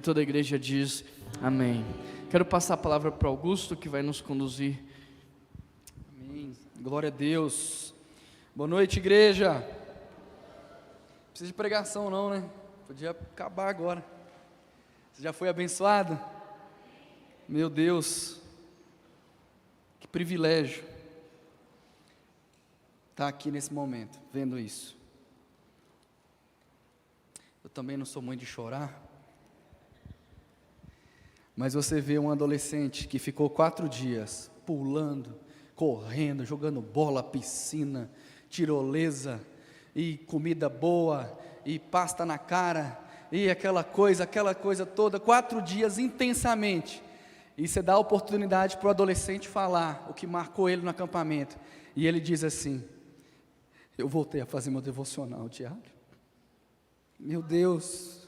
Toda a igreja diz amém. Quero passar a palavra para Augusto, que vai nos conduzir. Amém. Glória a Deus. Boa noite, igreja. Não precisa de pregação não, né? Podia acabar agora. Você já foi abençoado? Meu Deus, que privilégio estar aqui nesse momento, vendo isso. Eu também não sou muito de chorar, mas você vê um adolescente que ficou 4 dias pulando, correndo, jogando bola, piscina, tirolesa, e comida boa, e pasta na cara, e aquela coisa toda, 4 dias intensamente, e você dá a oportunidade para o adolescente falar o que marcou ele no acampamento, e ele diz assim: eu voltei a fazer meu devocional diário. Meu Deus,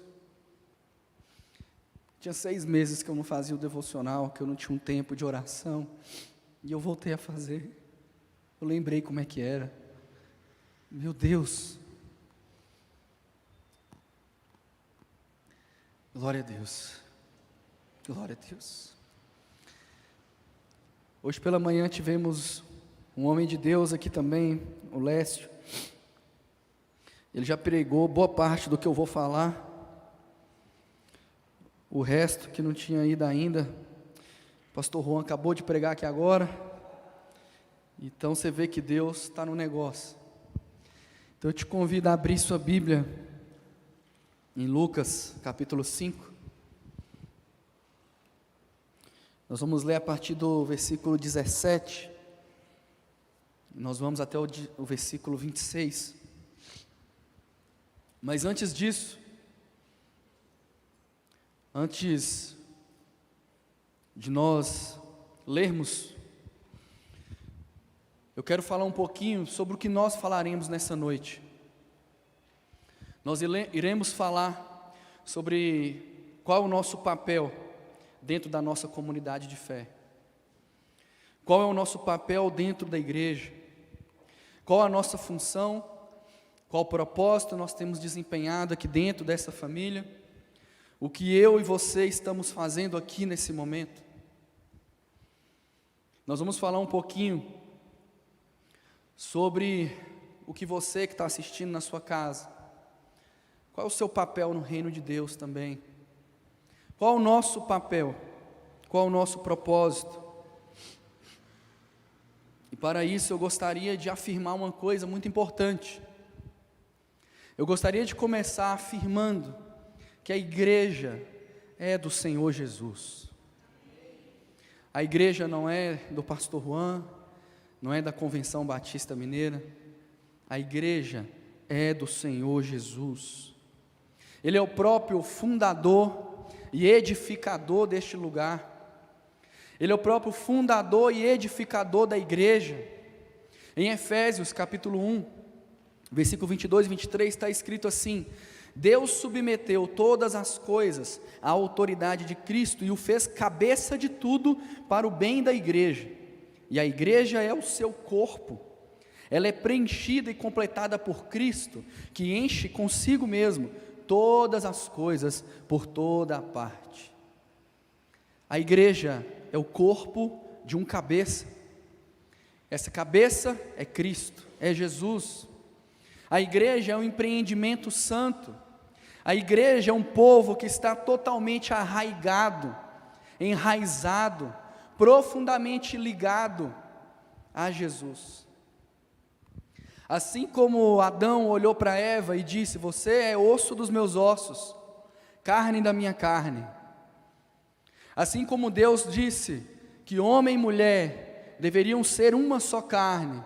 tinha 6 meses que eu não fazia o devocional, que eu não tinha um tempo de oração, e eu voltei a fazer. Eu lembrei como é que era. Meu Deus, glória a Deus, glória a Deus. Hoje pela manhã tivemos um homem de Deus aqui também, o Lécio. Ele já pregou boa parte do que eu vou falar. O resto que não tinha ido ainda, o pastor Juan acabou de pregar aqui agora. Então você vê que Deus está no negócio. Então eu te convido a abrir sua Bíblia em Lucas capítulo 5. Nós vamos ler a partir do versículo 17. Nós vamos até o versículo 26. Mas antes disso, antes de nós lermos, eu quero falar um pouquinho sobre o que nós falaremos nessa noite. Nós iremos falar sobre qual é o nosso papel dentro da nossa comunidade de fé. Qual é o nosso papel dentro da igreja? Qual a nossa função? Qual propósito nós temos desempenhado aqui dentro dessa família? O que eu e você estamos fazendo aqui nesse momento? Nós vamos falar um pouquinho sobre o que você que está assistindo na sua casa. Qual é o seu papel no reino de Deus também? Qual é o nosso papel? Qual é o nosso propósito? E para isso eu gostaria de afirmar uma coisa muito importante. Eu gostaria de começar afirmando que a igreja é do Senhor Jesus. A igreja não é do pastor Juan, não é da Convenção Batista Mineira. A igreja é do Senhor Jesus. Ele é o próprio fundador e edificador deste lugar. Ele é o próprio fundador e edificador da igreja. Em Efésios capítulo 1, versículo 22 e 23 está escrito assim: Deus submeteu todas as coisas à autoridade de Cristo e o fez cabeça de tudo para o bem da igreja. E a igreja é o seu corpo. Ela é preenchida e completada por Cristo, que enche consigo mesmo todas as coisas por toda a parte. A igreja é o corpo de um cabeça. Essa cabeça é Cristo, é Jesus. A igreja é um empreendimento santo. A igreja é um povo que está totalmente arraigado, enraizado, profundamente ligado a Jesus. Assim como Adão olhou para Eva e disse: você é osso dos meus ossos, carne da minha carne. Assim como Deus disse que homem e mulher deveriam ser uma só carne,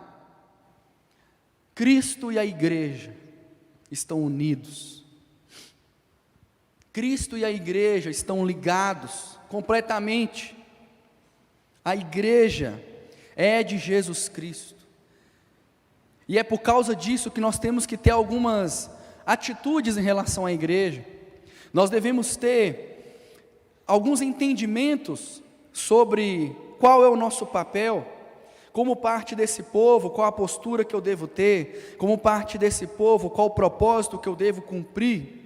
Cristo e a igreja estão unidos. Cristo e a igreja estão ligados completamente. A igreja é de Jesus Cristo. E é por causa disso que nós temos que ter algumas atitudes em relação à igreja. Nós devemos ter alguns entendimentos sobre qual é o nosso papel. Como parte desse povo, qual a postura que eu devo ter? Como parte desse povo, qual o propósito que eu devo cumprir?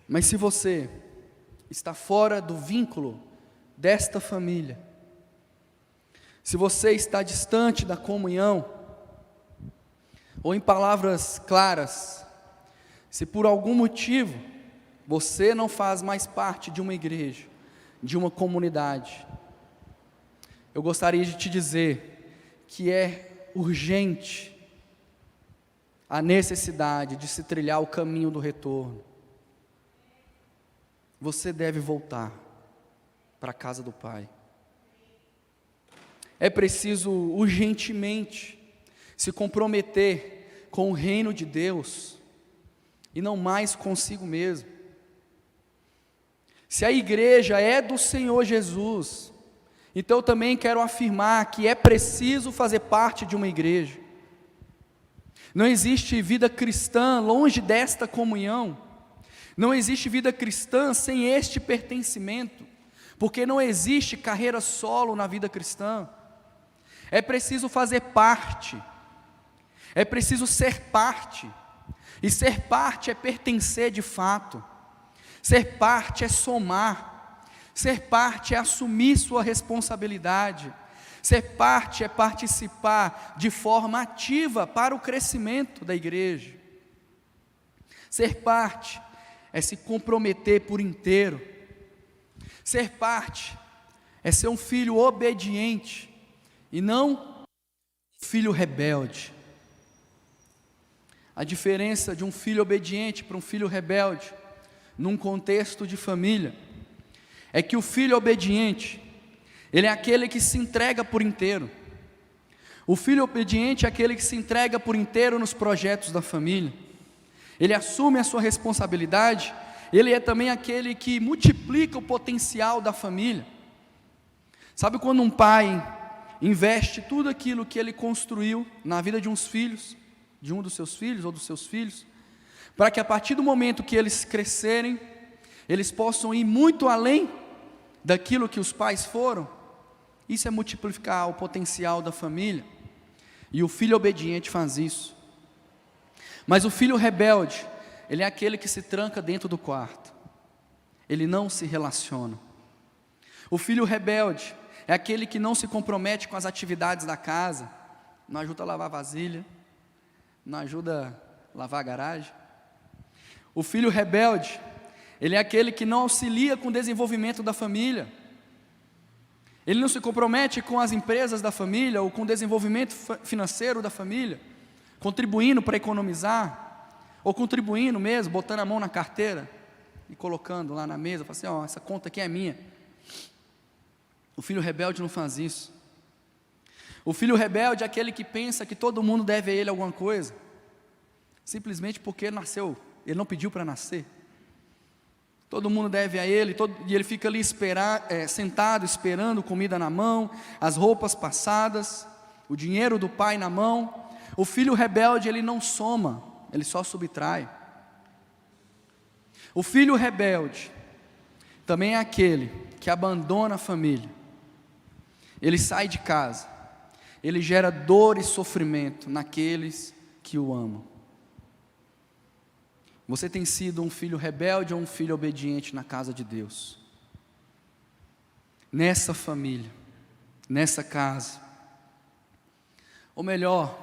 Mas se você está fora do vínculo desta família, se você está distante da comunhão, ou em palavras claras, se por algum motivo você não faz mais parte de uma igreja, de uma comunidade, eu gostaria de te dizer que é urgente a necessidade de se trilhar o caminho do retorno. Você deve voltar para a casa do Pai. É preciso urgentemente se comprometer com o reino de Deus e não mais consigo mesmo. Se a igreja é do Senhor Jesus, então eu também quero afirmar que é preciso fazer parte de uma igreja. Não existe vida cristã longe desta comunhão. Não existe vida cristã sem este pertencimento, porque não existe carreira solo na vida cristã. É preciso fazer parte, é preciso ser parte, e ser parte é pertencer de fato, ser parte é somar, ser parte é assumir sua responsabilidade, ser parte é participar de forma ativa para o crescimento da igreja. Ser parte é se comprometer por inteiro. Ser parte é ser um filho obediente e não um filho rebelde. A diferença de um filho obediente para um filho rebelde, num contexto de família, é que o filho obediente, ele é aquele que se entrega por inteiro. O filho obediente é aquele que se entrega por inteiro nos projetos da família. Ele assume a sua responsabilidade, ele é também aquele que multiplica o potencial da família. Sabe quando um pai investe tudo aquilo que ele construiu na vida de uns filhos, de um dos seus filhos ou dos seus filhos, para que a partir do momento que eles crescerem, eles possam ir muito além daquilo que os pais foram? Isso é multiplicar o potencial da família, e o filho obediente faz isso. Mas o filho rebelde, ele é aquele que se tranca dentro do quarto, ele não se relaciona. O filho rebelde é aquele que não se compromete com as atividades da casa, não ajuda a lavar vasilha, não ajuda a lavar a garagem. O filho rebelde, ele é aquele que não auxilia com o desenvolvimento da família, ele não se compromete com as empresas da família, ou com o desenvolvimento financeiro da família, contribuindo para economizar, ou contribuindo mesmo, botando a mão na carteira e colocando lá na mesa, falando assim, ó, essa conta aqui é minha. O filho rebelde não faz isso. O filho rebelde é aquele que pensa que todo mundo deve a ele alguma coisa, simplesmente porque ele nasceu, ele não pediu para nascer. Todo mundo deve a ele, e ele fica ali sentado, esperando comida na mão, as roupas passadas, o dinheiro do pai na mão. O filho rebelde, ele não soma, ele só subtrai. O filho rebelde também é aquele que abandona a família, ele sai de casa, ele gera dor e sofrimento naqueles que o amam. Você tem sido um filho rebelde ou um filho obediente na casa de Deus? Nessa família, nessa casa. Ou melhor,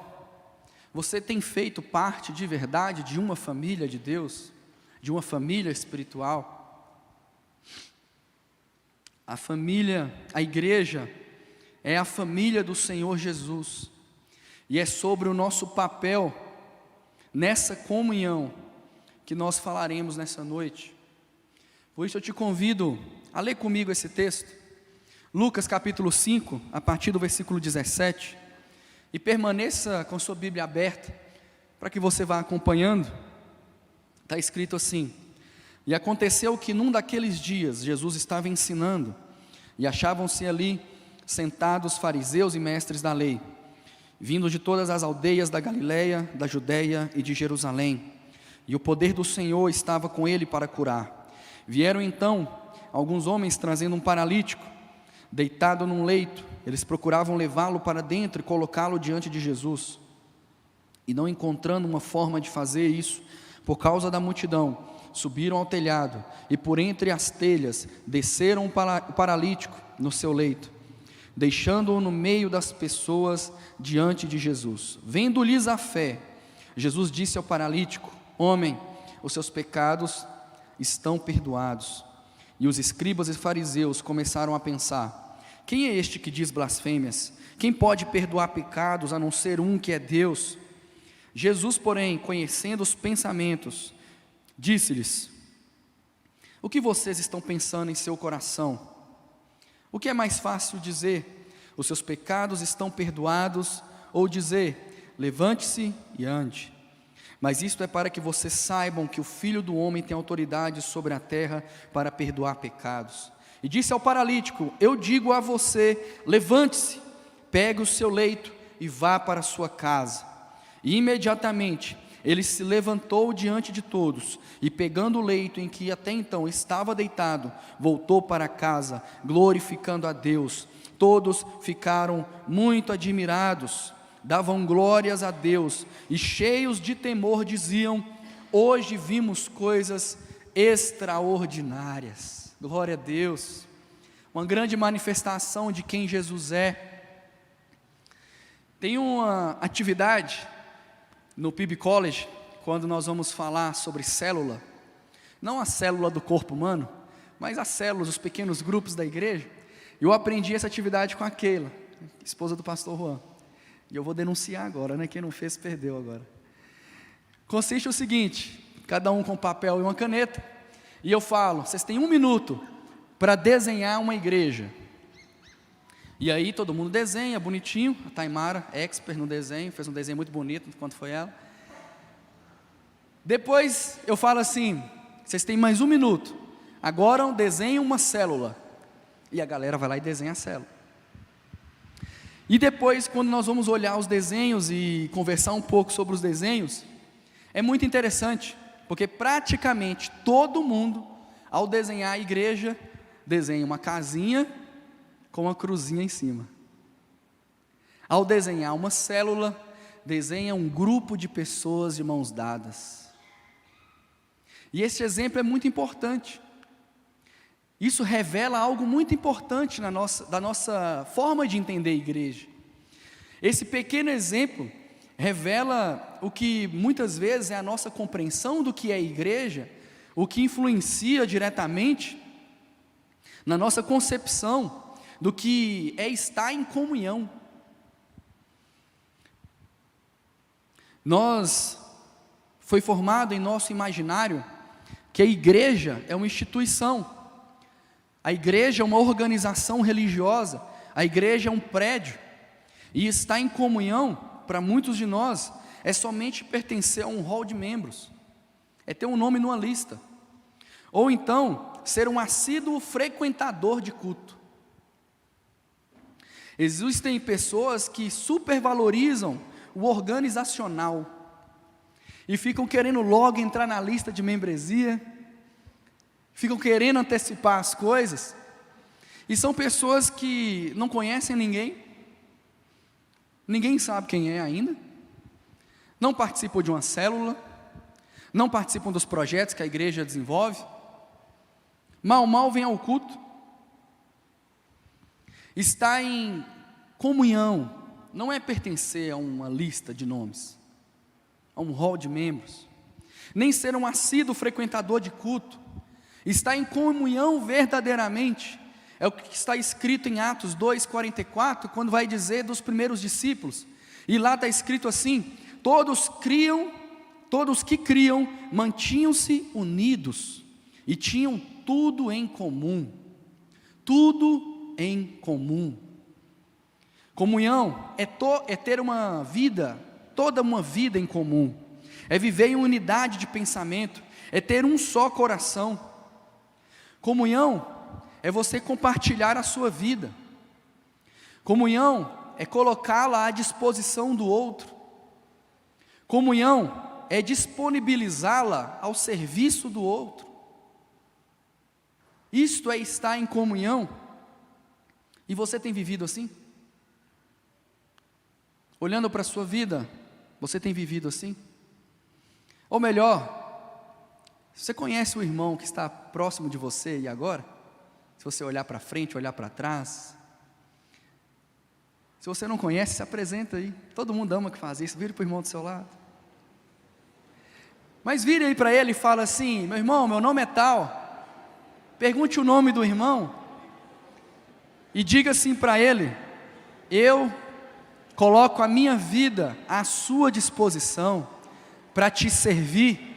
você tem feito parte de verdade de uma família de Deus? De uma família espiritual? A família, a igreja, é a família do Senhor Jesus. E é sobre o nosso papel nessa comunhão que nós falaremos nessa noite. Por isso eu te convido a ler comigo esse texto, Lucas capítulo 5, a partir do versículo 17, e permaneça com sua Bíblia aberta, para que você vá acompanhando. Está escrito assim: e aconteceu que num daqueles dias, Jesus estava ensinando, e achavam-se ali sentados fariseus e mestres da lei, vindos de todas as aldeias da Galileia, da Judeia e de Jerusalém, e o poder do Senhor estava com ele para curar. Vieram então alguns homens trazendo um paralítico, deitado num leito. Eles procuravam levá-lo para dentro e colocá-lo diante de Jesus. E não encontrando uma forma de fazer isso, por causa da multidão, subiram ao telhado e por entre as telhas desceram o paralítico no seu leito, deixando-o no meio das pessoas diante de Jesus. Vendo-lhes a fé, Jesus disse ao paralítico: homem, os seus pecados estão perdoados. E os escribas e fariseus começaram a pensar: quem é este que diz blasfêmias? Quem pode perdoar pecados a não ser um que é Deus? Jesus, porém, conhecendo os pensamentos, disse-lhes: o que vocês estão pensando em seu coração? O que é mais fácil dizer: os seus pecados estão perdoados, ou dizer: levante-se e ande? Mas isto é para que vocês saibam que o Filho do Homem tem autoridade sobre a terra para perdoar pecados. E disse ao paralítico: eu digo a você, levante-se, pegue o seu leito e vá para a sua casa. E imediatamente ele se levantou diante de todos, e pegando o leito em que até então estava deitado, voltou para casa, glorificando a Deus. Todos ficaram muito admirados, davam glórias a Deus, e cheios de temor diziam: hoje vimos coisas extraordinárias. Glória a Deus, uma grande manifestação de quem Jesus é. Tem uma atividade no PIB College, quando nós vamos falar sobre célula, não a célula do corpo humano, mas as células, os pequenos grupos da igreja. Eu aprendi essa atividade com a Keila, esposa do pastor Juan, e eu vou denunciar agora, né? Quem não fez, perdeu agora. Consiste o seguinte: cada um com papel e uma caneta, e eu falo: vocês têm 1 minuto para desenhar uma igreja. E aí todo mundo desenha, bonitinho. A Taimara, expert no desenho, fez um desenho muito bonito enquanto foi ela. Depois eu falo assim: vocês têm mais 1 minuto, agora desenhem uma célula. E a galera vai lá e desenha a célula. E depois, quando nós vamos olhar os desenhos e conversar um pouco sobre os desenhos, é muito interessante, porque praticamente todo mundo, ao desenhar a igreja, desenha uma casinha com uma cruzinha em cima. Ao desenhar uma célula, desenha um grupo de pessoas de mãos dadas. E esse exemplo é muito importante. Isso revela algo muito importante da nossa forma de entender a igreja. Esse pequeno exemplo revela o que muitas vezes é a nossa compreensão do que é a igreja, o que influencia diretamente na nossa concepção do que é estar em comunhão. Foi formado em nosso imaginário que a igreja é uma instituição, a igreja é uma organização religiosa, a igreja é um prédio, e estar em comunhão, para muitos de nós, é somente pertencer a um hall de membros, é ter um nome numa lista, ou então ser um assíduo frequentador de culto. Existem pessoas que supervalorizam o organizacional e ficam querendo logo entrar na lista de membresia, ficam querendo antecipar as coisas, e são pessoas que não conhecem ninguém sabe quem é ainda, não participam de uma célula, não participam dos projetos que a igreja desenvolve, mal vem ao culto. Estar em comunhão não é pertencer a uma lista de nomes, a um hall de membros, nem ser um assíduo frequentador de culto. Estar em comunhão verdadeiramente é o que está escrito em Atos 2:44, quando vai dizer dos primeiros discípulos, e lá está escrito assim: todos que criam mantinham-se unidos e tinham tudo em comum. Tudo em comum. Comunhão é ter toda uma vida em comum, é viver em unidade de pensamento, é ter um só coração. Comunhão é você compartilhar a sua vida. Comunhão é colocá-la à disposição do outro. Comunhão é disponibilizá-la ao serviço do outro. Isto é estar em comunhão. E você tem vivido assim? Olhando para a sua vida, você tem vivido assim? Ou melhor, Você conhece o irmão que está próximo de você e agora? Se você olhar para frente, olhar para trás. Se você não conhece, se apresenta aí. Todo mundo ama que faz isso. Vire para o irmão do seu lado. Mas vire aí para ele e fala assim: meu irmão, meu nome é tal. Pergunte o nome do irmão. E diga assim para ele: eu coloco a minha vida à sua disposição para te servir.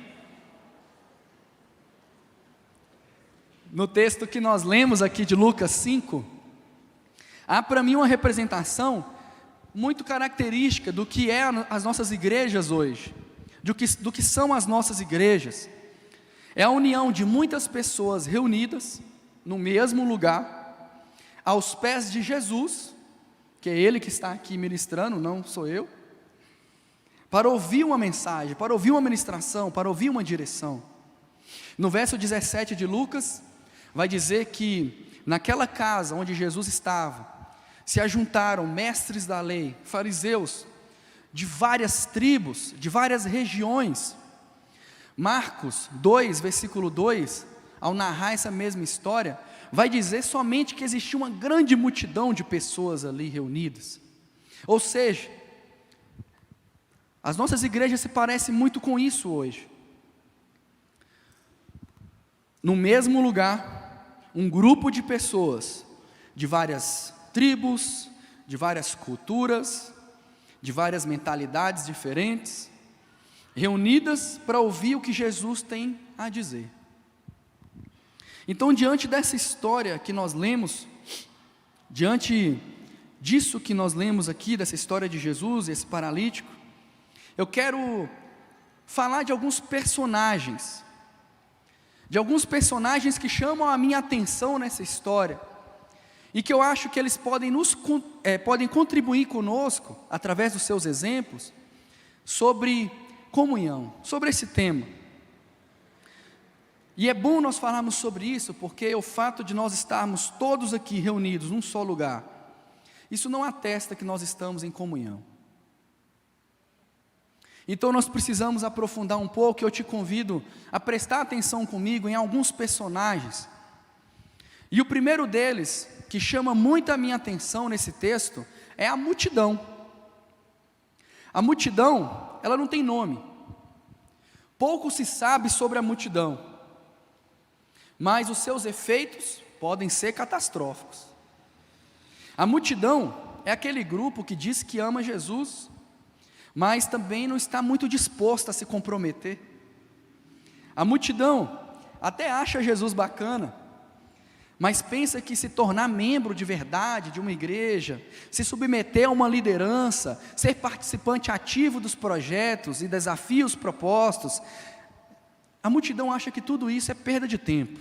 No texto que nós lemos aqui de Lucas 5, há para mim uma representação muito característica do que é as nossas igrejas hoje, do que são as nossas igrejas. É a união de muitas pessoas reunidas no mesmo lugar, aos pés de Jesus, que é Ele que está aqui ministrando, não sou eu, para ouvir uma mensagem, para ouvir uma ministração, para ouvir uma direção. No verso 17 de Lucas, vai dizer que naquela casa onde Jesus estava, se ajuntaram mestres da lei, fariseus, de várias tribos, de várias regiões. Marcos 2, versículo 2, ao narrar essa mesma história, vai dizer somente que existia uma grande multidão de pessoas ali reunidas. Ou seja, as nossas igrejas se parecem muito com isso hoje. No mesmo lugar, um grupo de pessoas, de várias tribos, de várias culturas, de várias mentalidades diferentes, reunidas para ouvir o que Jesus tem a dizer. Então, diante dessa história que nós lemos, diante disso que nós lemos aqui, dessa história de Jesus, esse paralítico, eu quero falar de alguns personagens que chamam a minha atenção nessa história, e que eu acho que eles podem contribuir conosco, através dos seus exemplos, sobre comunhão, sobre esse tema. E é bom nós falarmos sobre isso, porque o fato de nós estarmos todos aqui reunidos num só lugar, isso não atesta que nós estamos em comunhão. Então nós precisamos aprofundar um pouco, e eu te convido a prestar atenção comigo em alguns personagens. E o primeiro deles, que chama muito a minha atenção nesse texto, é a multidão. A multidão, ela não tem nome. Pouco se sabe sobre a multidão, mas os seus efeitos podem ser catastróficos. A multidão é aquele grupo que diz que ama Jesus, mas também não está muito disposto a se comprometer. A multidão até acha Jesus bacana, mas pensa que se tornar membro de verdade de uma igreja, se submeter a uma liderança, ser participante ativo dos projetos e desafios propostos, a multidão acha que tudo isso é perda de tempo,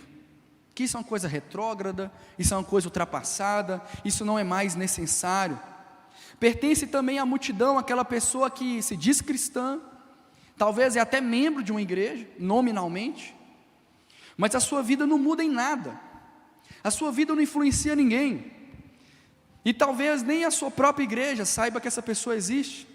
que isso é uma coisa retrógrada, isso é uma coisa ultrapassada, isso não é mais necessário. Pertence também à multidão aquela pessoa que se diz cristã, talvez é até membro de uma igreja, nominalmente, mas a sua vida não muda em nada, a sua vida não influencia ninguém, e talvez nem a sua própria igreja saiba que essa pessoa existe.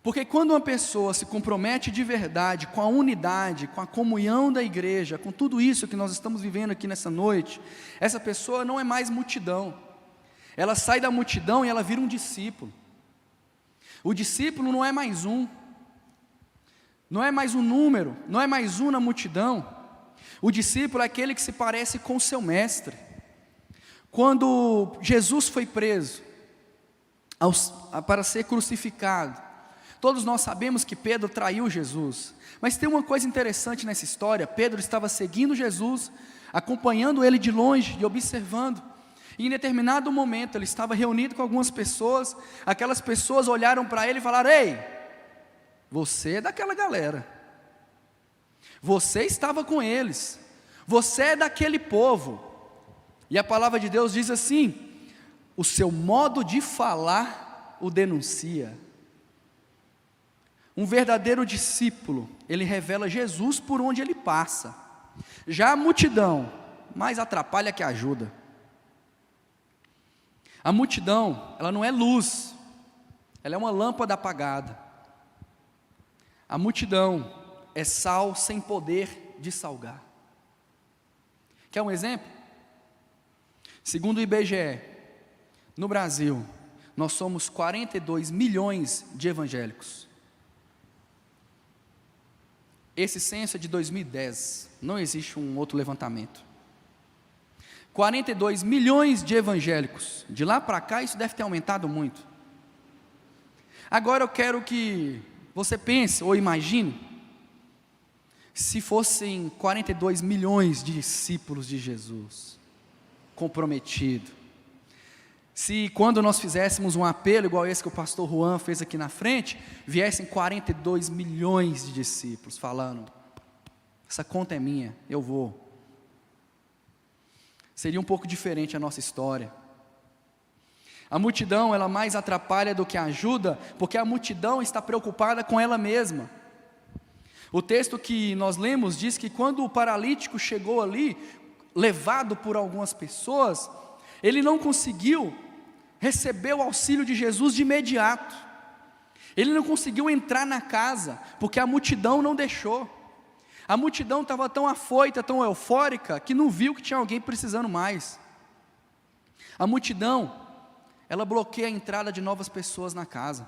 Porque quando uma pessoa se compromete de verdade com a unidade, com a comunhão da igreja, com tudo isso que nós estamos vivendo aqui nessa noite, essa pessoa não é mais multidão. Ela sai da multidão e ela vira um discípulo. O discípulo não é mais um, não é mais um número, não é mais um na multidão. O discípulo é aquele que se parece com o seu mestre. Quando Jesus foi preso para ser crucificado, todos nós sabemos que Pedro traiu Jesus, mas tem uma coisa interessante nessa história. Pedro estava seguindo Jesus, acompanhando ele de longe e observando. E em determinado momento ele estava reunido com algumas pessoas, aquelas pessoas olharam para ele e falaram: ei, você é daquela galera, você estava com eles, você é daquele povo. E a palavra de Deus diz assim: o seu modo de falar o denuncia. Um verdadeiro discípulo, ele revela Jesus por onde ele passa. Já a multidão, mais atrapalha que ajuda. A multidão, ela não é luz, ela é uma lâmpada apagada. A multidão, é sal sem poder de salgar. Quer um exemplo? Segundo o IBGE, no Brasil, nós somos 42 milhões de evangélicos. Esse censo é de 2010, não existe um outro levantamento. 42 milhões de evangélicos. De lá para cá, isso deve ter aumentado muito. Agora eu quero que você pense ou imagine, se fossem 42 milhões de discípulos de Jesus, comprometidos. Se quando nós fizéssemos um apelo, igual esse que o pastor Juan fez aqui na frente, viessem 42 milhões de discípulos falando, essa conta é minha, eu vou. Seria um pouco diferente a nossa história. A multidão, ela mais atrapalha do que ajuda, porque a multidão está preocupada com ela mesma. O texto que nós lemos diz que quando o paralítico chegou ali, levado por algumas pessoas, ele não conseguiu receber o auxílio de Jesus de imediato. Ele não conseguiu entrar na casa, porque a multidão não deixou. A multidão estava tão afoita, tão eufórica, que não viu que tinha alguém precisando mais. A multidão, ela bloqueia a entrada de novas pessoas na casa.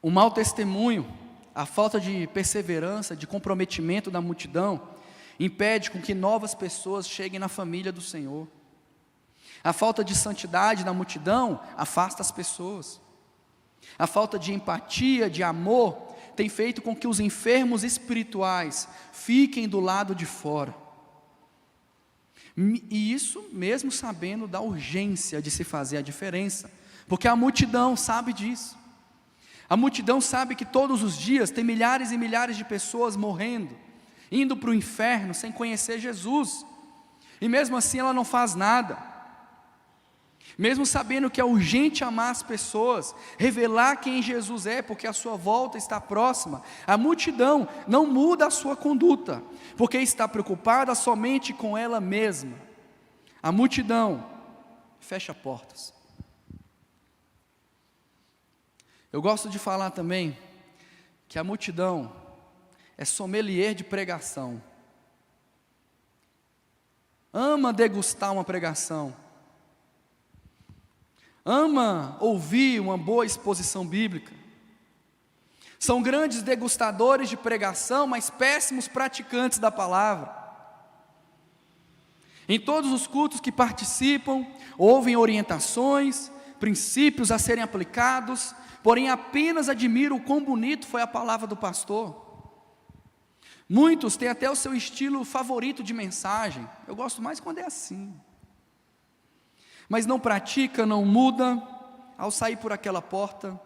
O mau testemunho, a falta de perseverança, de comprometimento da multidão, impede com que novas pessoas cheguem na família do Senhor. A falta de santidade na multidão afasta as pessoas. A falta de empatia, de amor, tem feito com que os enfermos espirituais fiquem do lado de fora. E isso mesmo sabendo da urgência de se fazer a diferença, porque a multidão sabe disso. A multidão sabe que todos os dias tem milhares e milhares de pessoas morrendo, indo para o inferno sem conhecer Jesus, e mesmo assim ela não faz nada. Mesmo sabendo que é urgente amar as pessoas, revelar quem Jesus é, porque a sua volta está próxima, a multidão não muda a sua conduta, porque está preocupada somente com ela mesma. A multidão fecha portas. Eu gosto de falar também que a multidão é sommelier de pregação. Ama degustar uma pregação. Ama ouvir uma boa exposição bíblica. São grandes degustadores de pregação, mas péssimos praticantes da palavra. Em todos os cultos que participam, ouvem orientações, princípios a serem aplicados, porém apenas admiram o quão bonito foi a palavra do pastor. Muitos têm até o seu estilo favorito de mensagem. Eu gosto mais quando é assim. Mas não pratica, não muda, ao sair por aquela porta,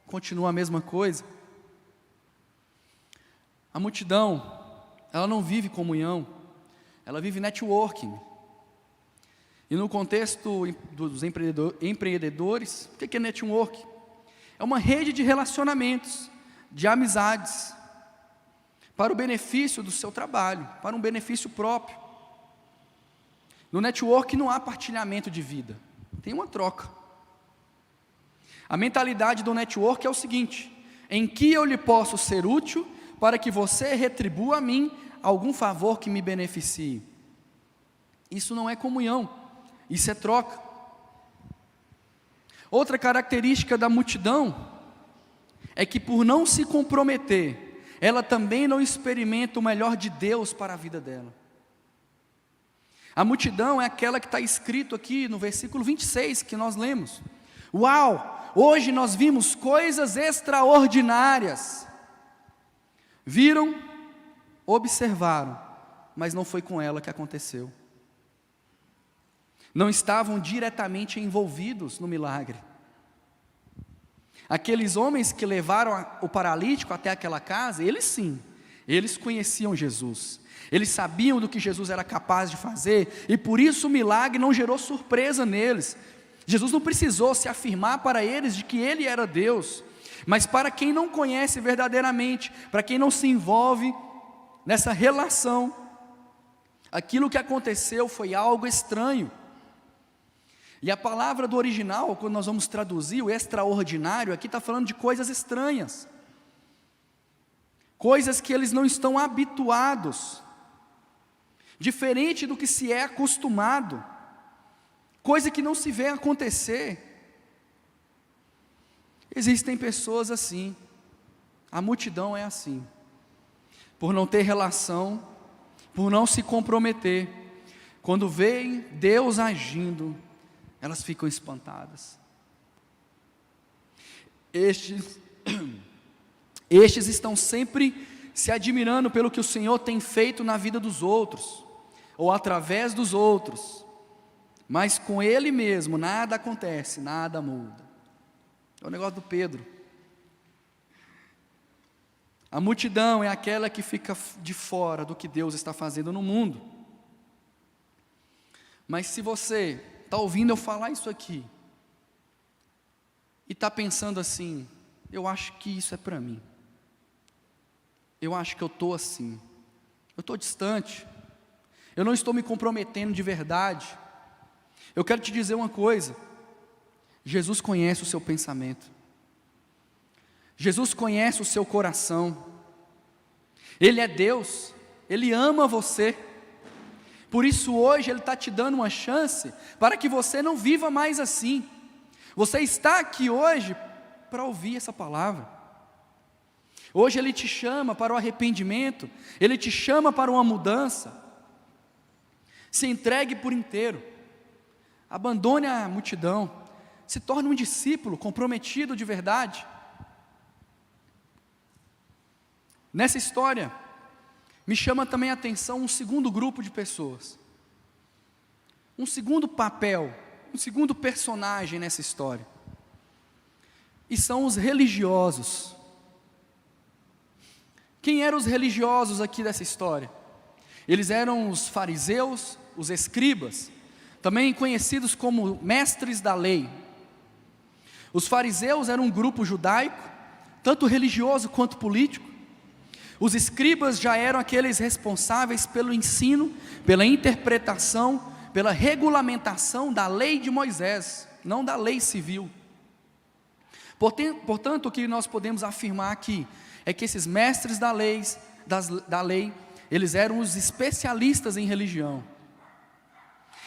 continua a mesma coisa. A multidão, ela não vive comunhão, ela vive networking. E no contexto dos empreendedores, o que é network? É uma rede de relacionamentos, de amizades, para o benefício do seu trabalho, para um benefício próprio. No network não há partilhamento de vida, tem uma troca. A mentalidade do network é o seguinte: em que eu lhe posso ser útil para que você retribua a mim algum favor que me beneficie? Isso não é comunhão, isso é troca. Outra característica da multidão é que, por não se comprometer, ela também não experimenta o melhor de Deus para a vida dela. A multidão é aquela que está escrito aqui no versículo 26 que nós lemos. Uau, hoje nós vimos coisas extraordinárias. Viram, observaram, mas não foi com ela que aconteceu. Não estavam diretamente envolvidos no milagre. Aqueles homens que levaram o paralítico até aquela casa, eles sim, eles conheciam Jesus. Eles sabiam do que Jesus era capaz de fazer, e por isso o milagre não gerou surpresa neles. Jesus não precisou se afirmar para eles de que Ele era Deus, mas para quem não conhece verdadeiramente, para quem não se envolve nessa relação, aquilo que aconteceu foi algo estranho. E a palavra do original, quando nós vamos traduzir o extraordinário, aqui está falando de coisas estranhas. coisas que eles não estão habituados, diferente do que se é acostumado, coisa que não se vê acontecer. Existem pessoas assim, a multidão é assim, por não ter relação, por não se comprometer, quando veem Deus agindo, elas ficam espantadas. Estes estão sempre se admirando pelo que o Senhor tem feito na vida dos outros, ou através dos outros, mas com Ele mesmo nada acontece, nada muda. É o negócio do Pedro. A multidão é aquela que fica de fora do que Deus está fazendo no mundo. Mas se você está ouvindo eu falar isso aqui, e está pensando assim, eu acho que isso é para mim, eu acho que eu estou assim, eu estou distante, eu não estou me comprometendo de verdade, eu quero te dizer uma coisa, Jesus conhece o seu pensamento, Jesus conhece o seu coração, Ele é Deus, Ele ama você, por isso hoje Ele está te dando uma chance, para que você não viva mais assim. Você está aqui hoje, para ouvir essa palavra, hoje Ele te chama para o arrependimento, Ele te chama para uma mudança, se entregue por inteiro, abandone a multidão, se torne um discípulo comprometido de verdade. Nessa história, me chama também a atenção um segundo grupo de pessoas, um segundo papel, um segundo personagem nessa história, e são os religiosos. Quem eram os religiosos aqui dessa história? Eles eram os fariseus, os escribas, também conhecidos como mestres da lei. Os fariseus eram um grupo judaico, tanto religioso quanto político. Os escribas já eram aqueles responsáveis pelo ensino, pela interpretação, pela regulamentação da lei de Moisés, não da lei civil. Portanto, o que nós podemos afirmar aqui é que esses mestres da lei, eles eram os especialistas em religião.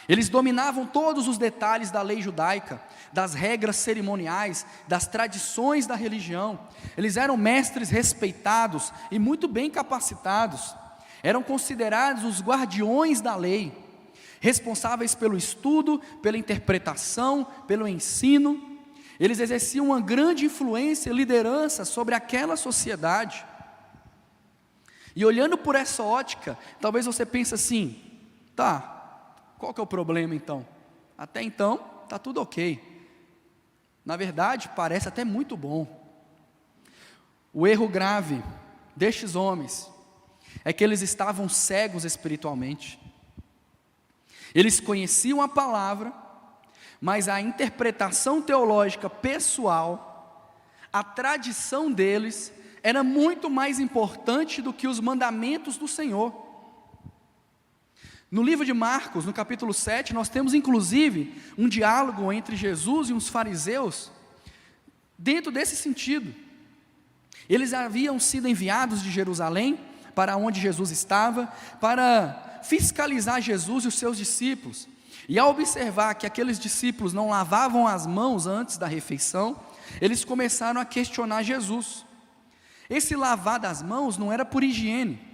Eles dominavam todos os detalhes da lei judaica, das regras cerimoniais, das tradições da religião. Eles eram mestres respeitados e muito bem capacitados. Eram considerados os guardiões da lei, responsáveis pelo estudo, pela interpretação, pelo ensino. Eles exerciam uma grande influência e liderança sobre aquela sociedade. E olhando por essa ótica, talvez você pense assim, tá, qual que é o problema então? Até então, está tudo ok. Na verdade, parece até muito bom. O erro grave destes homens é que eles estavam cegos espiritualmente. Eles conheciam a palavra, mas a interpretação teológica pessoal, a tradição deles, era muito mais importante do que os mandamentos do Senhor. No livro de Marcos, no capítulo 7, nós temos inclusive um diálogo entre Jesus e uns fariseus, dentro desse sentido. Eles haviam sido enviados de Jerusalém, para onde Jesus estava, para fiscalizar Jesus e os seus discípulos. E ao observar que aqueles discípulos não lavavam as mãos antes da refeição, eles começaram a questionar Jesus. Esse lavar das mãos não era por higiene,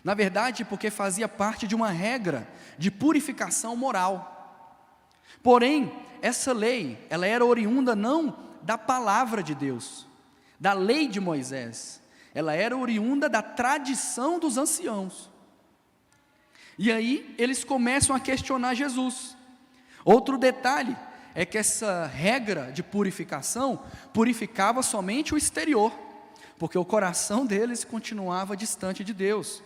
na verdade, porque fazia parte de uma regra de purificação moral. Porém, essa lei, ela era oriunda não da palavra de Deus, da lei de Moisés, ela era oriunda da tradição dos anciãos. E aí, eles começam a questionar Jesus. Outro detalhe é que essa regra de purificação purificava somente o exterior, porque o coração deles continuava distante de Deus.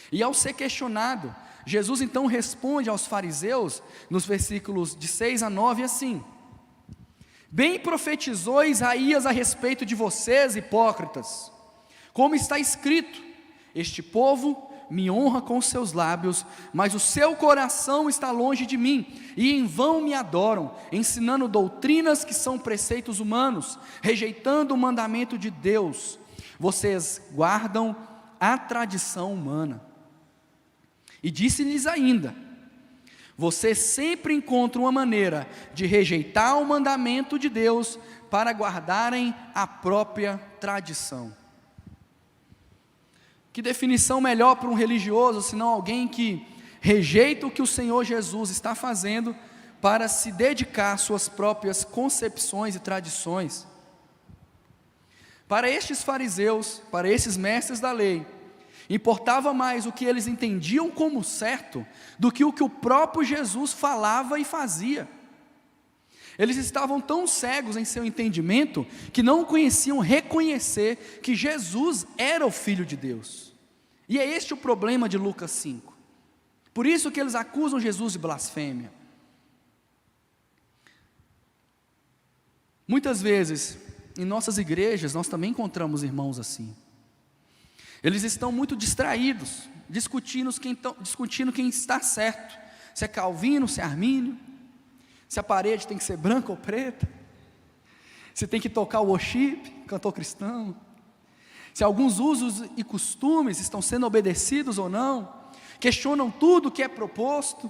E ao ser questionado, Jesus então responde aos fariseus, nos versículos de 6 a 9, assim: bem profetizou Isaías a respeito de vocês, hipócritas, como está escrito: este povo me honra com os seus lábios, mas o seu coração está longe de mim, e em vão me adoram, ensinando doutrinas que são preceitos humanos, rejeitando o mandamento de Deus. vocês guardam a tradição humana. E disse-lhes ainda: vocês sempre encontram uma maneira de rejeitar o mandamento de Deus para guardarem a própria tradição. Que definição melhor para um religioso, senão alguém que rejeita o que o Senhor Jesus está fazendo para se dedicar às suas próprias concepções e tradições. Para estes fariseus, para esses mestres da lei, importava mais o que eles entendiam como certo do que o próprio Jesus falava e fazia. Eles estavam tão cegos em seu entendimento que não conheciam reconhecer que Jesus era o Filho de Deus. E é este o problema de Lucas 5. Por isso que eles acusam Jesus de blasfêmia. Muitas vezes, em nossas igrejas, nós também encontramos irmãos assim. Eles estão muito distraídos, discutindo quem está certo, se é calvino, se é armínio, se a parede tem que ser branca ou preta, se tem que tocar o worship, cantor cristão, se alguns usos e costumes estão sendo obedecidos ou não, questionam tudo o que é proposto,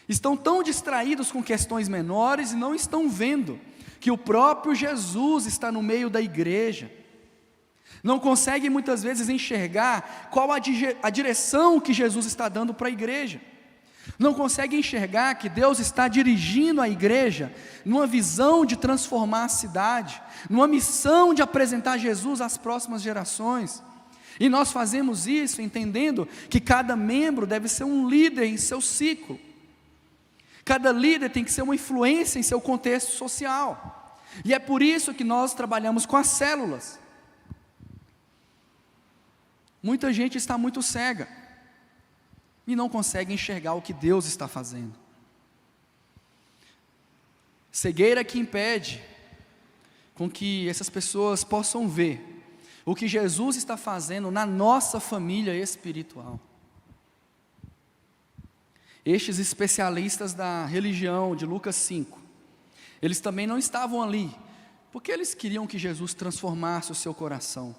estão tão distraídos com questões menores e não estão vendo que o próprio Jesus está no meio da igreja. Não conseguem muitas vezes enxergar qual a direção que Jesus está dando para a igreja. Não conseguem enxergar que Deus está dirigindo a igreja numa visão de transformar a cidade, numa missão de apresentar Jesus às próximas gerações. E nós fazemos isso entendendo que cada membro deve ser um líder em seu ciclo. Cada líder tem que ser uma influência em seu contexto social. E é por isso que nós trabalhamos com as células. Muita gente está muito cega e não consegue enxergar o que Deus está fazendo. Cegueira que impede com que essas pessoas possam ver o que Jesus está fazendo na nossa família espiritual. Estes especialistas da religião de Lucas 5, eles também não estavam ali porque eles queriam que Jesus transformasse o seu coração.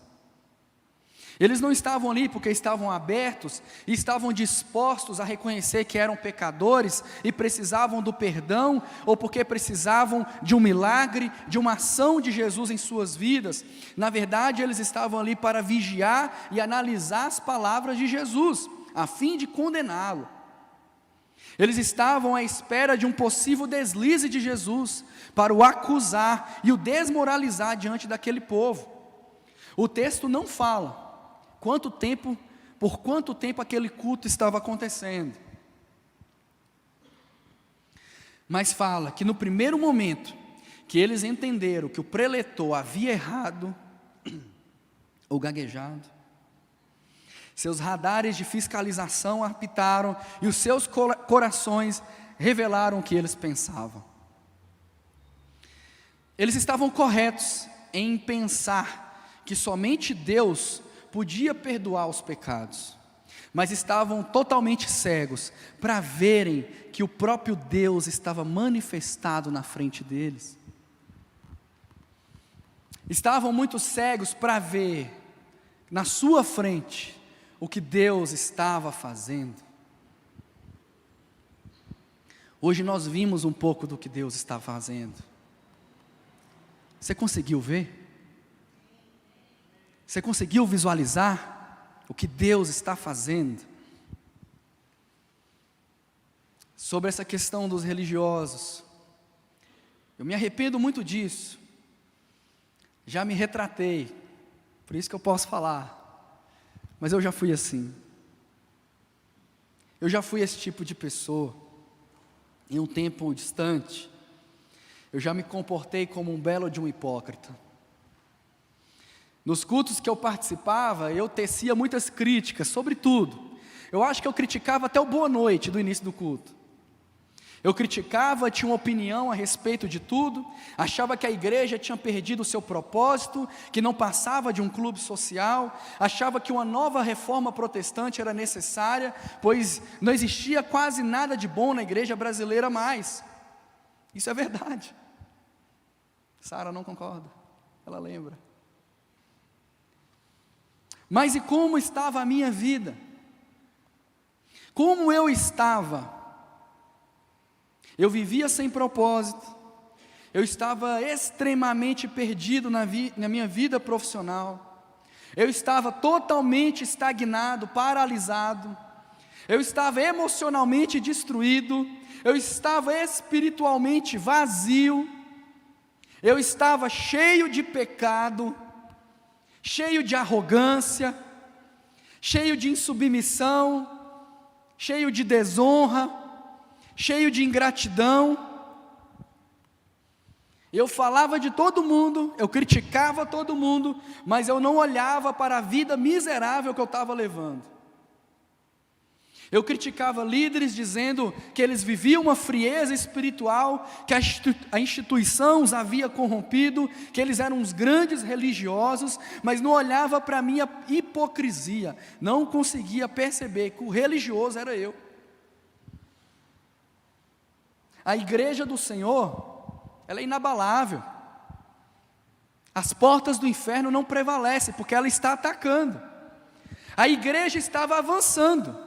Eles não estavam ali porque estavam abertos e estavam dispostos a reconhecer que eram pecadores e precisavam do perdão, ou porque precisavam de um milagre, de uma ação de Jesus em suas vidas. Na verdade, eles estavam ali para vigiar e analisar as palavras de Jesus, a fim de condená-lo. Eles estavam à espera de um possível deslize de Jesus, para o acusar e o desmoralizar diante daquele povo. O texto não fala por quanto tempo aquele culto estava acontecendo. Mas fala que no primeiro momento que eles entenderam que o preletor havia errado ou gaguejado, seus radares de fiscalização apitaram e os seus corações revelaram o que eles pensavam. Eles estavam corretos em pensar que somente Deus podia perdoar os pecados, mas estavam totalmente cegos para verem que o próprio Deus estava manifestado na frente deles. Estavam muito cegos para ver na sua frente o que Deus estava fazendo. Hoje nós vimos um pouco do que Deus está fazendo. Você conseguiu ver? Você conseguiu visualizar o que Deus está fazendo? Sobre essa questão dos religiosos, eu me arrependo muito disso. Já me retratei, por isso que eu posso falar, mas eu já fui assim. Eu já fui esse tipo de pessoa, em um tempo distante. Eu já me comportei como um belo de um hipócrita. Nos cultos que eu participava, eu tecia muitas críticas sobre tudo. Eu acho que eu criticava até o boa noite do início do culto. Eu criticava, tinha uma opinião a respeito de tudo, achava que a igreja tinha perdido o seu propósito, que não passava de um clube social, achava que uma nova reforma protestante era necessária, pois não existia quase nada de bom na igreja brasileira mais. Isso é verdade. Sara não concorda, ela lembra. Mas e como estava a minha vida? Como eu estava? Eu vivia sem propósito, eu estava extremamente perdido na minha vida profissional, eu estava totalmente estagnado, paralisado, eu estava emocionalmente destruído, eu estava espiritualmente vazio, eu estava cheio de pecado, cheio de arrogância, cheio de insubmissão, cheio de desonra, cheio de ingratidão. Eu falava de todo mundo, eu criticava todo mundo, mas eu não olhava para a vida miserável que eu estava levando. Eu criticava líderes dizendo que eles viviam uma frieza espiritual, que a instituição os havia corrompido, que eles eram uns grandes religiosos, mas não olhava para a minha hipocrisia, não conseguia perceber que o religioso era eu. A igreja do Senhor, ela é inabalável. As portas do inferno não prevalecem, porque ela está atacando. A igreja estava avançando.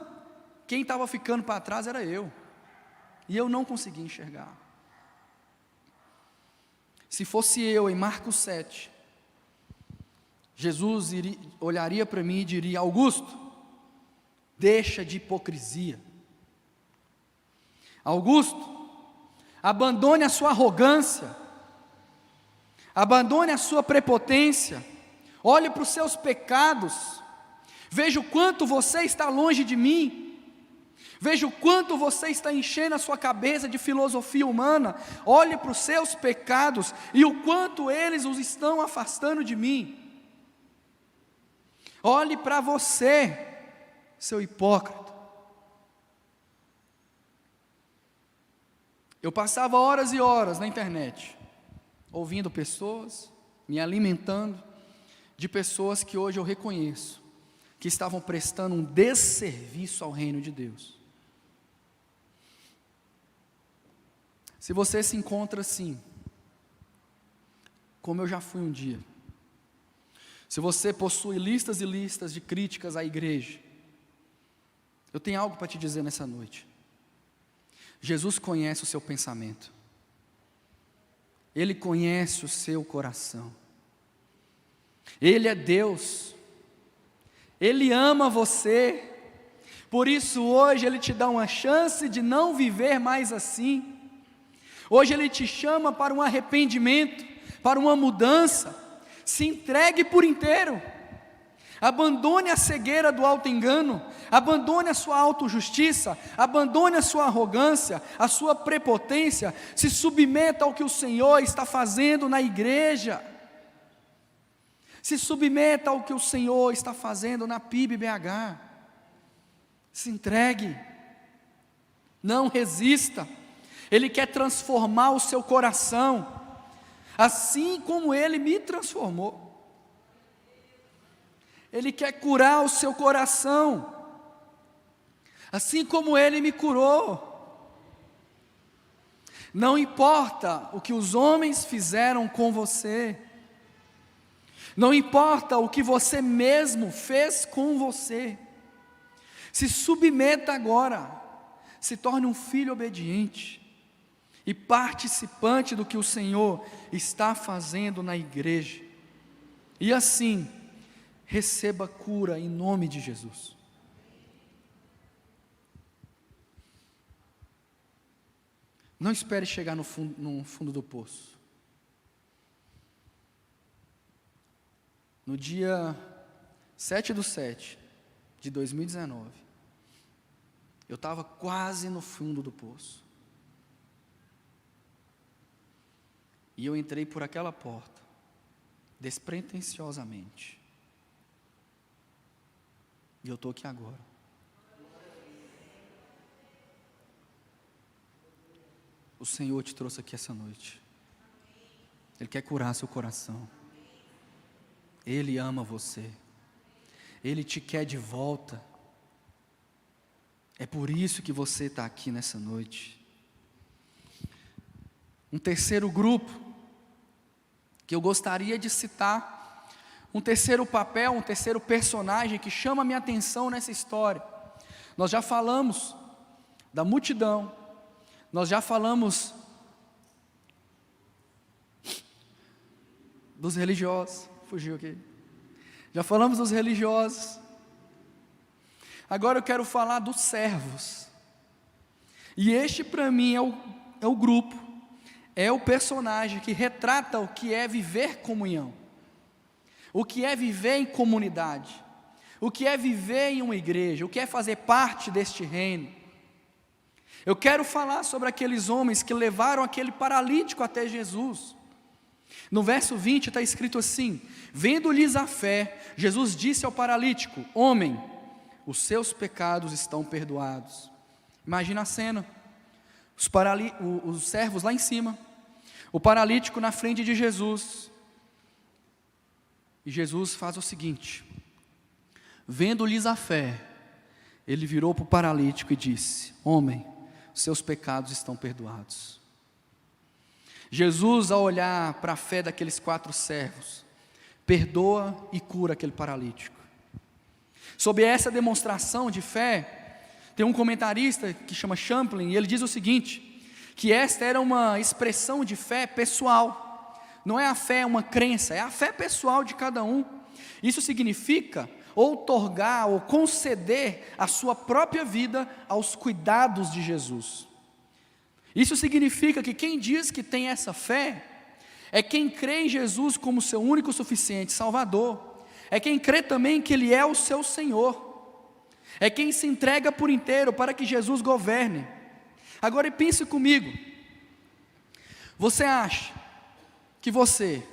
Quem estava ficando para trás era eu. E eu não conseguia enxergar. Se fosse eu em Marcos 7, Jesus olharia para mim e diria: Augusto, deixa de hipocrisia. Augusto, abandone a sua arrogância, abandone a sua prepotência, olhe para os seus pecados, veja o quanto você está longe de mim, veja o quanto você está enchendo a sua cabeça de filosofia humana, olhe para os seus pecados e o quanto eles os estão afastando de mim. Olhe para você, seu hipócrita. Eu passava horas e horas na internet, ouvindo pessoas, me alimentando de pessoas que hoje eu reconheço, que estavam prestando um desserviço ao reino de Deus. Se você se encontra assim, como eu já fui um dia, se você possui listas e listas de críticas à igreja, eu tenho algo para te dizer nessa noite. Jesus conhece o seu pensamento, Ele conhece o seu coração, Ele é Deus, Ele ama você, por isso hoje Ele te dá uma chance de não viver mais assim. Hoje Ele te chama para um arrependimento, para uma mudança. Se entregue por inteiro, abandone a cegueira do auto-engano, abandone a sua autojustiça, abandone a sua arrogância, a sua prepotência, se submeta ao que o Senhor está fazendo na igreja, se submeta ao que o Senhor está fazendo na PIB-BH, se entregue, não resista. Ele quer transformar o seu coração, assim como Ele me transformou. Ele quer curar o seu coração, assim como Ele me curou. Não importa o que os homens fizeram com você, não importa o que você mesmo fez com você, se submeta agora, se torne um filho obediente e participante do que o Senhor está fazendo na igreja, e assim, receba cura em nome de Jesus. Não espere chegar no fundo do poço. No dia 7/7 de 2019, eu estava quase no fundo do poço. E eu entrei por aquela porta, despretensiosamente. E eu estou aqui agora. O Senhor te trouxe aqui essa noite. Ele quer curar seu coração. Ele ama você. Ele te quer de volta. É por isso que você está aqui nessa noite. Um terceiro grupo que eu gostaria de citar, um terceiro papel, um terceiro personagem que chama a minha atenção nessa história. Nós já falamos da multidão, nós já falamos dos religiosos, fugiu aqui. Já falamos dos religiosos. Agora eu quero falar dos servos. E este para mim é o grupo, é o personagem que retrata o que é viver comunhão, o que é viver em comunidade, o que é viver em uma igreja, o que é fazer parte deste reino. Eu quero falar sobre aqueles homens que levaram aquele paralítico até Jesus. No verso 20 está escrito assim: vendo-lhes a fé, Jesus disse ao paralítico: homem, os seus pecados estão perdoados. Imagina a cena, os servos lá em cima, o paralítico na frente de Jesus, e Jesus faz o seguinte: vendo-lhes a fé, ele virou para o paralítico e disse: homem, os seus pecados estão perdoados. Jesus, ao olhar para a fé daqueles 4 servos, perdoa e cura aquele paralítico. Sobre essa demonstração de fé, tem um comentarista que chama Champlin, e ele diz o seguinte, que esta era uma expressão de fé pessoal. Não é a fé uma crença, é a fé pessoal de cada um. Isso significa outorgar ou conceder a sua própria vida aos cuidados de Jesus. Isso significa que quem diz que tem essa fé é quem crê em Jesus como seu único suficiente Salvador, é quem crê também que Ele é o seu Senhor, é quem se entrega por inteiro para que Jesus governe. Agora pense comigo, você acha que você,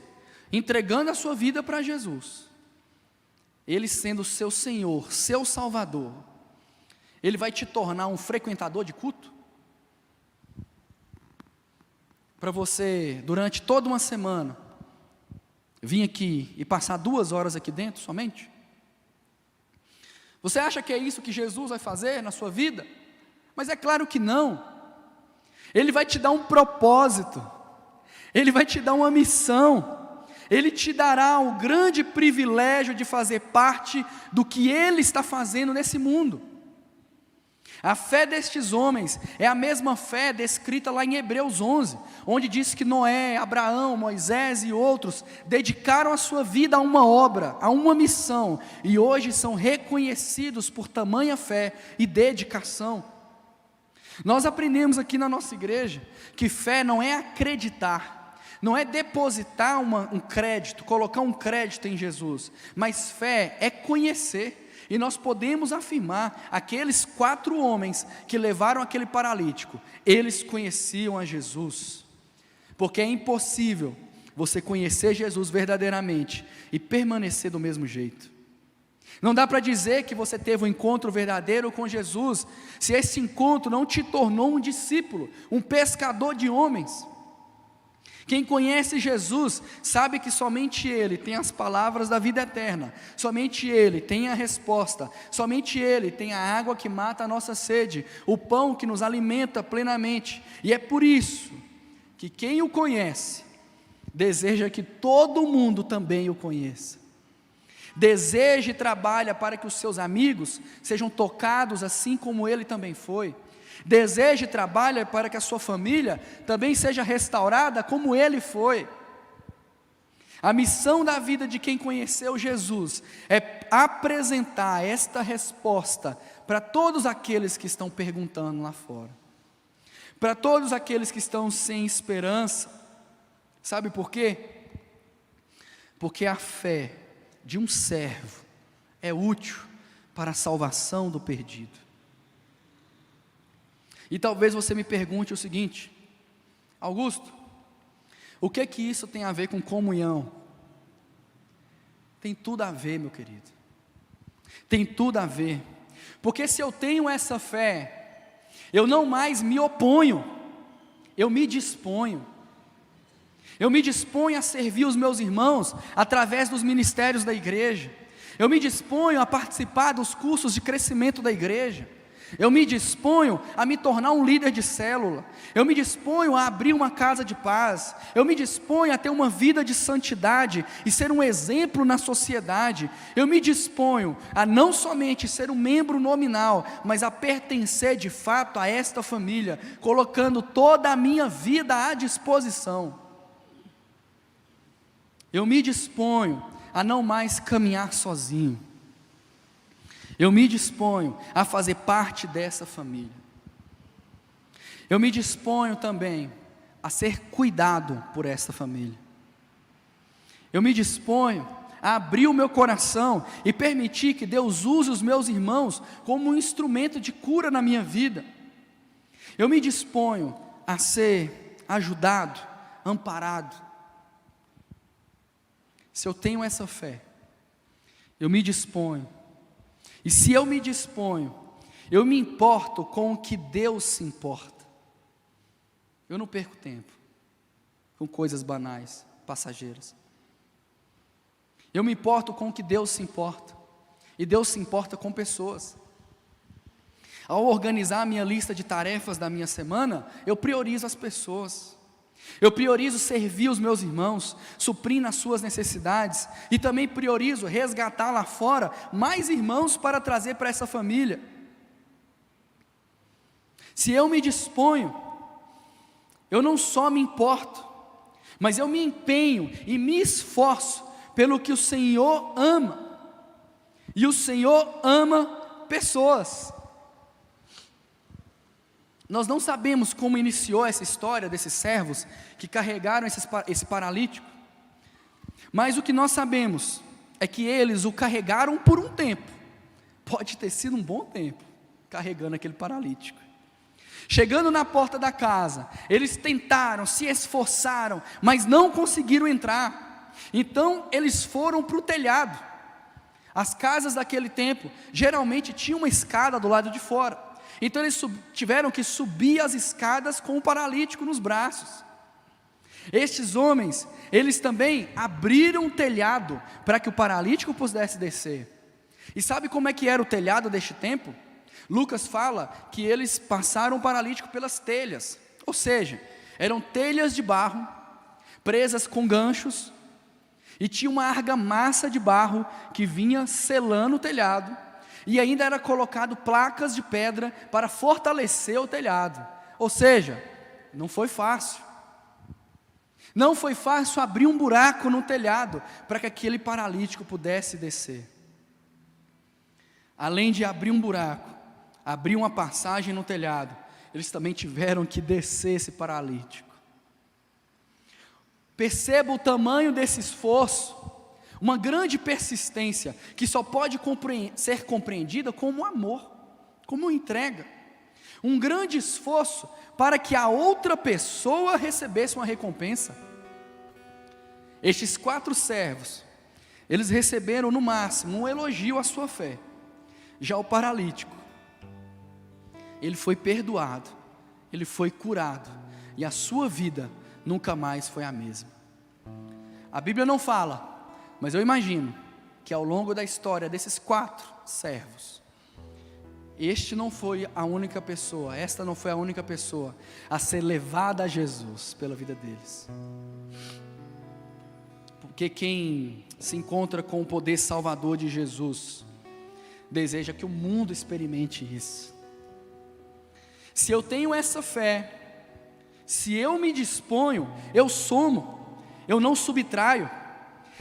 entregando a sua vida para Jesus, Ele sendo o seu Senhor, seu Salvador, Ele vai te tornar um frequentador de culto? Para você, durante toda uma semana, vir aqui e passar 2 horas aqui dentro somente? Você acha que é isso que Jesus vai fazer na sua vida? Mas é claro que não. Ele vai te dar um propósito, Ele vai te dar uma missão, Ele te dará o grande privilégio de fazer parte do que Ele está fazendo nesse mundo. A fé destes homens é a mesma fé descrita lá em Hebreus 11, onde diz que Noé, Abraão, Moisés e outros dedicaram a sua vida a uma obra, a uma missão, e hoje são reconhecidos por tamanha fé e dedicação. Nós aprendemos aqui na nossa igreja que fé não é acreditar, não é depositar um crédito, colocar um crédito em Jesus, mas fé é conhecer. E nós podemos afirmar, aqueles 4 homens que levaram aquele paralítico, eles conheciam a Jesus, porque é impossível você conhecer Jesus verdadeiramente e permanecer do mesmo jeito. Não dá para dizer que você teve um encontro verdadeiro com Jesus, se esse encontro não te tornou um discípulo, um pescador de homens. Quem conhece Jesus sabe que somente Ele tem as palavras da vida eterna, somente Ele tem a resposta, somente Ele tem a água que mata a nossa sede, o pão que nos alimenta plenamente, e é por isso que quem o conhece, deseja que todo mundo também o conheça, deseja e trabalha para que os seus amigos sejam tocados assim como Ele também foi, deseja e trabalha para que a sua família também seja restaurada como Ele foi. A missão da vida de quem conheceu Jesus é apresentar esta resposta para todos aqueles que estão perguntando lá fora, para todos aqueles que estão sem esperança. Sabe por quê? Porque a fé de um servo é útil para a salvação do perdido. E talvez você me pergunte o seguinte: Augusto, o que isso tem a ver com comunhão? Tem tudo a ver, meu querido, tem tudo a ver, porque se eu tenho essa fé, eu não mais me oponho, eu me disponho a servir os meus irmãos através dos ministérios da igreja, eu me disponho a participar dos cursos de crescimento da igreja, Eu me disponho a me tornar um líder de célula. Eu me disponho a abrir uma casa de paz. Eu me disponho a ter uma vida de santidade e ser um exemplo na sociedade. Eu me disponho a não somente ser um membro nominal, mas a pertencer de fato a esta família, colocando toda a minha vida à disposição. Eu me disponho a não mais caminhar sozinho. Eu me disponho a fazer parte dessa família. Eu me disponho também a ser cuidado por essa família. Eu me disponho a abrir o meu coração e permitir que Deus use os meus irmãos como um instrumento de cura na minha vida. Eu me disponho a ser ajudado, amparado. Se eu tenho essa fé, eu me disponho. E se eu me disponho, eu me importo com o que Deus se importa. Eu não perco tempo com coisas banais, passageiras. Eu me importo com o que Deus se importa. E Deus se importa com pessoas. Ao organizar a minha lista de tarefas da minha semana, eu priorizo as pessoas. Eu priorizo servir os meus irmãos, suprir nas suas necessidades, e também priorizo resgatar lá fora mais irmãos para trazer para essa família. Se eu me disponho, eu não só me importo, mas eu me empenho e me esforço pelo que o Senhor ama, e o Senhor ama pessoas. Nós não sabemos como iniciou essa história desses servos que carregaram esse paralítico, mas o que nós sabemos é que eles o carregaram por um tempo, pode ter sido um bom tempo, carregando aquele paralítico. Chegando na porta da casa, eles tentaram, se esforçaram, mas não conseguiram entrar. Então eles foram para o telhado. As casas daquele tempo geralmente tinham uma escada do lado de fora. Então eles tiveram que subir as escadas com o paralítico nos braços. Estes homens, eles também abriram o telhado para que o paralítico pudesse descer. E sabe como é que era o telhado deste tempo? Lucas fala que eles passaram o paralítico pelas telhas, ou seja, eram telhas de barro, presas com ganchos, e tinha uma argamassa de barro que vinha selando o telhado, e ainda era colocado placas de pedra para fortalecer o telhado. Ou seja, não foi fácil. Não foi fácil abrir um buraco no telhado para que aquele paralítico pudesse descer. Além de abrir um buraco, abrir uma passagem no telhado, eles também tiveram que descer esse paralítico. Perceba o tamanho desse esforço, uma grande persistência, que só pode ser compreendida como amor, como entrega. Um grande esforço para que a outra pessoa recebesse uma recompensa. Estes 4 servos, eles receberam no máximo um elogio à sua fé. Já o paralítico, ele foi perdoado, ele foi curado, e a sua vida nunca mais foi a mesma. A Bíblia não fala, mas eu imagino que ao longo da história desses 4 servos, esta não foi a única pessoa a ser levada a Jesus pela vida deles. Porque quem se encontra com o poder salvador de Jesus, deseja que o mundo experimente isso. Se eu tenho essa fé, se eu me disponho, eu somo, eu não subtraio.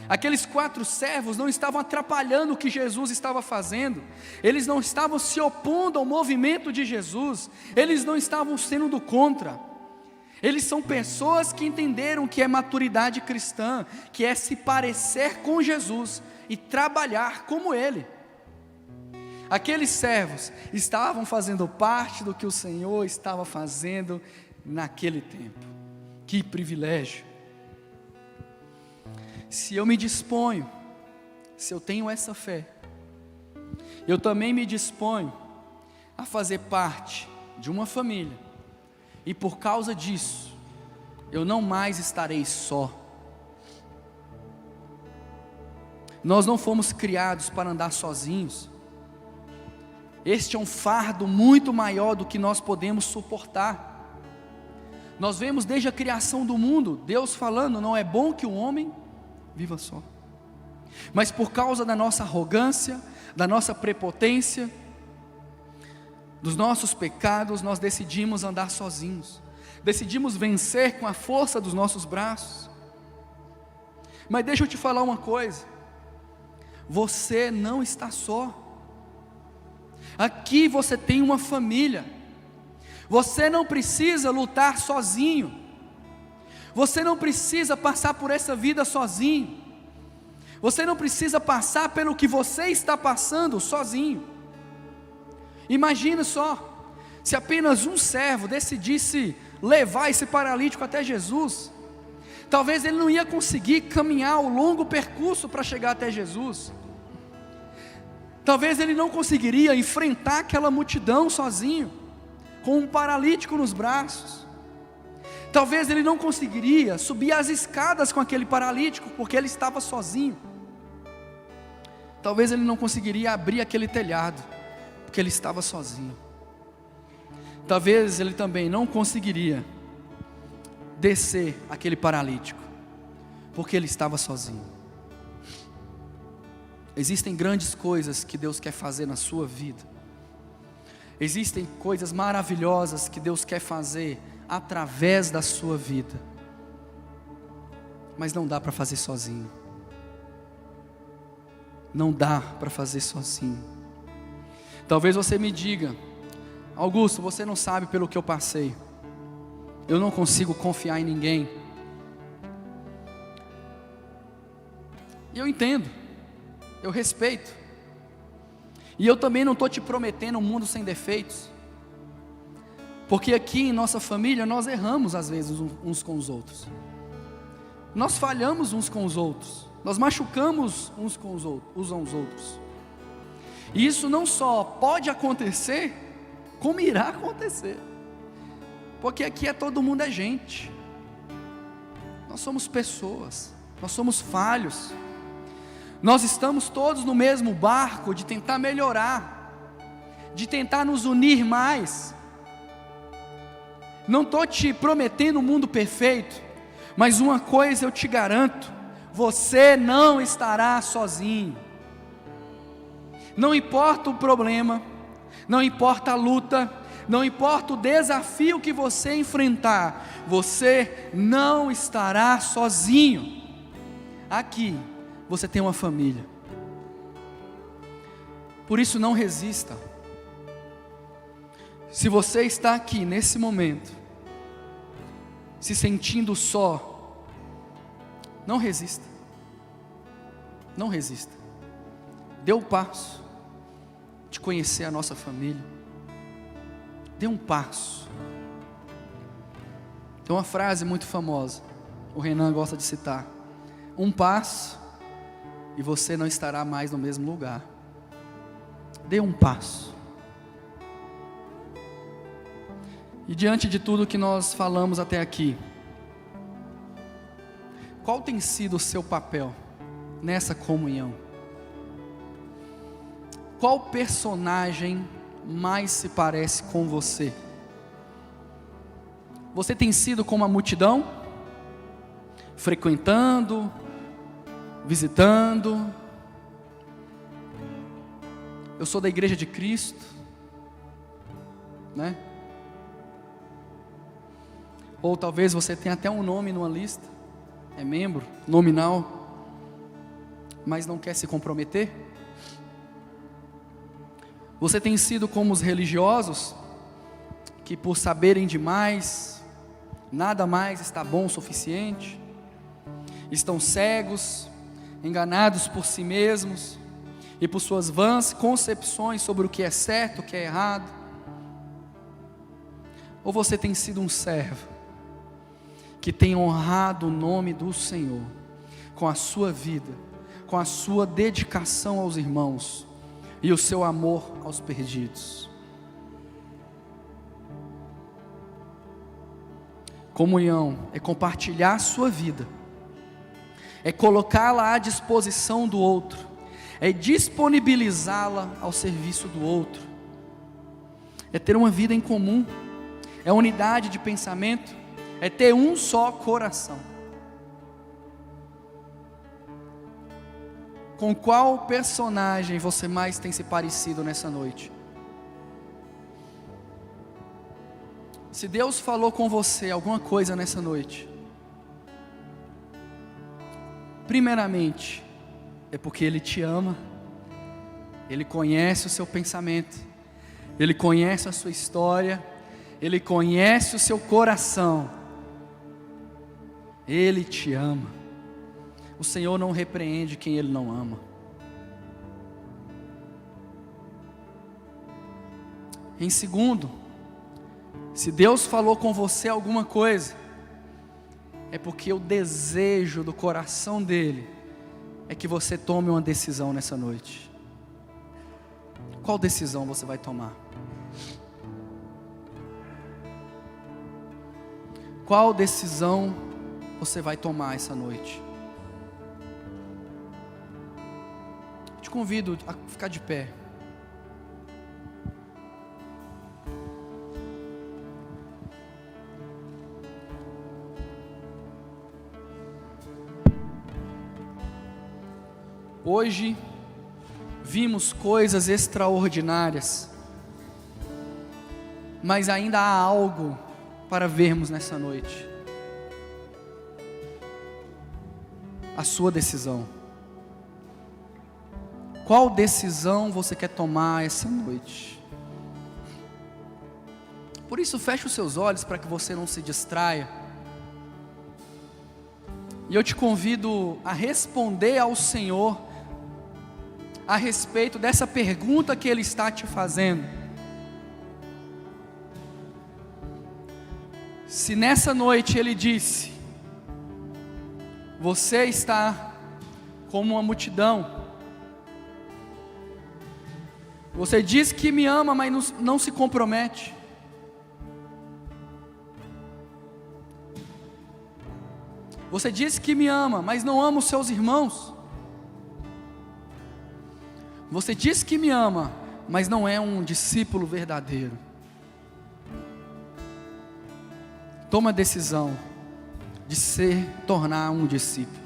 Aqueles 4 servos não estavam atrapalhando o que Jesus estava fazendo, eles não estavam se opondo ao movimento de Jesus, eles não estavam sendo do contra. Eles são pessoas que entenderam que é maturidade cristã, que é se parecer com Jesus e trabalhar como Ele. Aqueles servos estavam fazendo parte do que o Senhor estava fazendo naquele tempo. Que privilégio! Se eu me disponho, se eu tenho essa fé, eu também me disponho a fazer parte de uma família, e por causa disso, eu não mais estarei só. Nós não fomos criados para andar sozinhos. Este é um fardo muito maior do que nós podemos suportar. Nós vemos desde a criação do mundo, Deus falando, não é bom que o homem viva só. Mas por causa da nossa arrogância, da nossa prepotência, dos nossos pecados, nós decidimos andar sozinhos. Decidimos vencer com a força dos nossos braços. Mas deixa eu te falar uma coisa. Você não está só. Aqui você tem uma família. Você não precisa lutar sozinho. Você não precisa passar por essa vida sozinho. Você não precisa passar pelo que você está passando sozinho. Imagine só, se apenas um servo decidisse levar esse paralítico até Jesus, talvez ele não ia conseguir caminhar o longo percurso para chegar até Jesus. Talvez ele não conseguiria enfrentar aquela multidão sozinho, com um paralítico nos braços. Talvez ele não conseguiria subir as escadas com aquele paralítico, porque ele estava sozinho. Talvez ele não conseguiria abrir aquele telhado, porque ele estava sozinho. Talvez ele também não conseguiria descer aquele paralítico, porque ele estava sozinho. Existem grandes coisas que Deus quer fazer na sua vida. Existem coisas maravilhosas que Deus quer fazer através da sua vida. Mas não dá para fazer sozinho. Não dá para fazer sozinho. Talvez você me diga: Augusto, você não sabe pelo que eu passei. Eu não consigo confiar em ninguém. E eu entendo, eu respeito. E eu também não estou te prometendo um mundo sem defeitos. Porque aqui em nossa família nós erramos às vezes uns com os outros. Nós falhamos uns com os outros. Nós machucamos uns com os outros. E isso não só pode acontecer, como irá acontecer. Porque aqui todo mundo é gente. Nós somos pessoas. Nós somos falhos. Nós estamos todos no mesmo barco de tentar melhorar, de tentar nos unir mais. Não estou te prometendo um mundo perfeito, mas uma coisa eu te garanto: você não estará sozinho. Não importa o problema, não importa a luta, não importa o desafio que você enfrentar, você não estará sozinho. Aqui você tem uma família. Por isso não resista. Se você está aqui nesse momento, se sentindo só, não resista. Não resista. Dê um passo de conhecer a nossa família. Dê um passo. Tem uma frase muito famosa, o Renan gosta de citar: um passo e você não estará mais no mesmo lugar. Dê um passo. E diante de tudo que nós falamos até aqui, qual tem sido o seu papel nessa comunhão? Qual personagem mais se parece com você? Você tem sido como a multidão? Frequentando, visitando? Eu sou da Igreja de Cristo, né? Ou talvez você tenha até um nome numa lista, é membro, nominal, mas não quer se comprometer? Você tem sido como os religiosos, que por saberem demais, nada mais está bom o suficiente, estão cegos, enganados por si mesmos, e por suas vãs concepções sobre o que é certo, o que é errado? Ou você tem sido um servo, que tem honrado o nome do Senhor, com a sua vida, com a sua dedicação aos irmãos, e o seu amor aos perdidos? Comunhão é compartilhar a sua vida, é colocá-la à disposição do outro, é disponibilizá-la ao serviço do outro, é ter uma vida em comum, é unidade de pensamento, é ter um só coração. Com qual personagem você mais tem se parecido nessa noite? Se Deus falou com você alguma coisa nessa noite, primeiramente, é porque Ele te ama, Ele conhece o seu pensamento, Ele conhece a sua história, Ele conhece o seu coração, Ele te ama. O Senhor não repreende quem Ele não ama. Em segundo, se Deus falou com você alguma coisa, é porque o desejo do coração dEle é que você tome uma decisão nessa noite. Qual decisão você vai tomar? Qual decisão você vai tomar essa noite? Te convido a ficar de pé. Hoje vimos coisas extraordinárias, mas ainda há algo para vermos nessa noite. A sua decisão. Qual decisão você quer tomar essa noite? Por isso, feche os seus olhos para que você não se distraia. E eu te convido a responder ao Senhor a respeito dessa pergunta que Ele está te fazendo. Se nessa noite Ele disse: você está como uma multidão, você diz que me ama, mas não se compromete. Você diz que me ama, mas não ama os seus irmãos. Você diz que me ama, mas não é um discípulo verdadeiro. Toma a decisão de tornar um discípulo.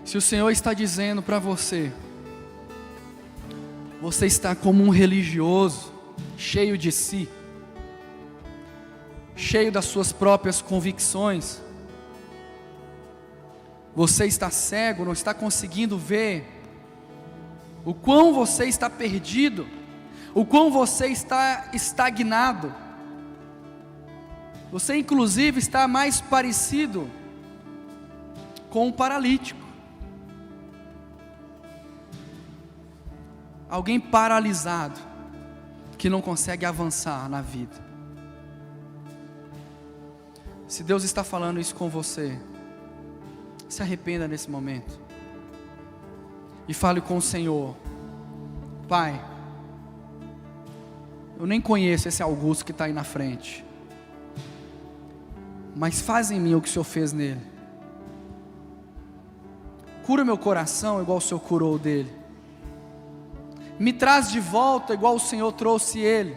Se o Senhor está dizendo para você, você está como um religioso, cheio de si, cheio das suas próprias convicções, você está cego, não está conseguindo ver o quão você está perdido, o quão você está estagnado. Você inclusive está mais parecido com um paralítico, alguém paralisado, que não consegue avançar na vida. Se Deus está falando isso com você, se arrependa nesse momento e fale com o Senhor: Pai, eu nem conheço esse Augusto que está aí na frente, mas faz em mim o que o Senhor fez nele. Cura meu coração igual o Senhor curou o dele. Me traz de volta igual o Senhor trouxe ele.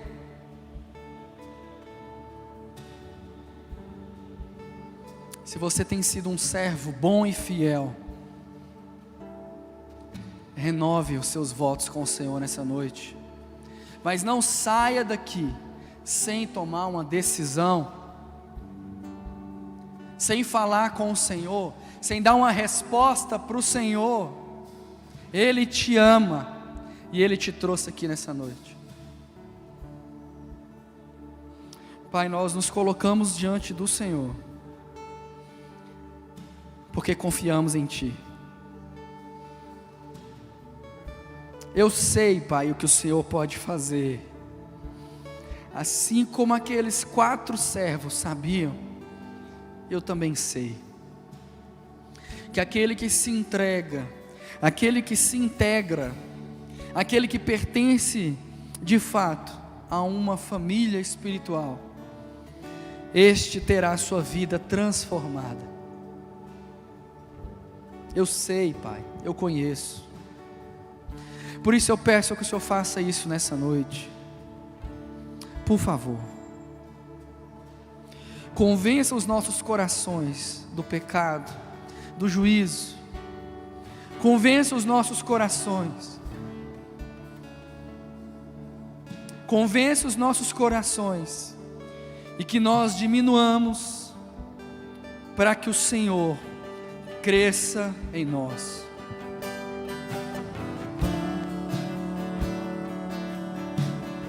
Se você tem sido um servo bom e fiel, renove os seus votos com o Senhor nessa noite. Mas não saia daqui sem tomar uma decisão, sem falar com o Senhor, sem dar uma resposta para o Senhor. Ele te ama e Ele te trouxe aqui nessa noite. Pai, nós nos colocamos diante do Senhor, porque confiamos em Ti. Eu sei, Pai, o que o Senhor pode fazer. Assim como aqueles 4 servos sabiam, eu também sei que aquele que se entrega, aquele que se integra, aquele que pertence de fato a uma família espiritual, este terá a sua vida transformada. Eu sei, Pai, eu conheço. Por isso eu peço que o Senhor faça isso nessa noite. Por favor, convença os nossos corações do pecado, do juízo. Convença os nossos corações. Convença os nossos corações. E que nós diminuamos para que o Senhor cresça em nós.